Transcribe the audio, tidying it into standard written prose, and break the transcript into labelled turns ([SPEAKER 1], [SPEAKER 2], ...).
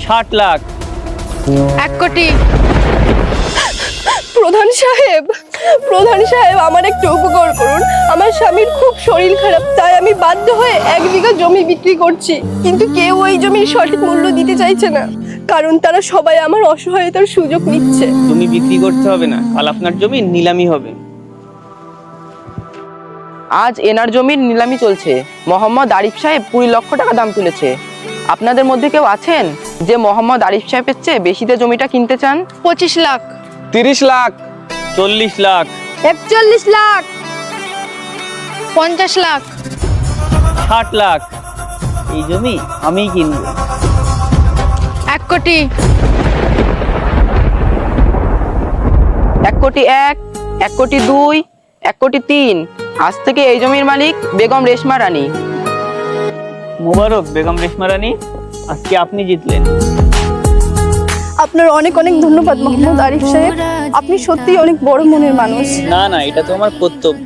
[SPEAKER 1] 60 লাখ।
[SPEAKER 2] 1 কোটি।
[SPEAKER 3] প্রধান সাহেব, প্রধান সাহেব, আমার একটু উপকার করুন। আমার স্বামীর খুব শরীর খারাপ, তাই আমি বাধ্য হয়ে 1 বিঘা জমি বিক্রি করছি, কিন্তু কেউ ওই জমির সঠিক মূল্য দিতে চাইছে না, কারণ তারা সবাই আমার অসহায়তার সুযোগ নিচ্ছে।
[SPEAKER 1] জমি বিক্রি করতে হবে না, কাল আপনার জমি নিলামি হবে।
[SPEAKER 4] আজ এনার জমির নিলামি চলছে। মোহাম্মদ আরিফ সাহেব 20 লক্ষ টাকা দাম তুলেছে। আপনাদের মধ্যে কেউ আছেন যে মোহাম্মদ আরিফ সাহেবের চেয়ে বেশিতে জমিটা কিনতে চান?
[SPEAKER 2] 25 লাখ।
[SPEAKER 5] 30 লাখ।
[SPEAKER 1] 40 লাখ।
[SPEAKER 3] 41 লাখ।
[SPEAKER 2] 50 লাখ।
[SPEAKER 1] 60 লাখ। এই জমি আমিই কিনবো।
[SPEAKER 2] 1 কোটি।
[SPEAKER 4] 1 কোটি 1, 1 কোটি 2, 1 কোটি 3। আজ থেকে এই জমির মালিক বেগম রেশমা রানী।
[SPEAKER 1] মোবারক বেগম রেশমা রানী, আজকে আপনি জিতলেন।
[SPEAKER 3] আপনার অনেক অনেক ধন্যবাদ মোহাম্মদ আরিফ সাহেব, আপনি সত্যিই অনেক বড় মনের মানুষ।
[SPEAKER 1] না না, এটা তো আমার কর্তব্য।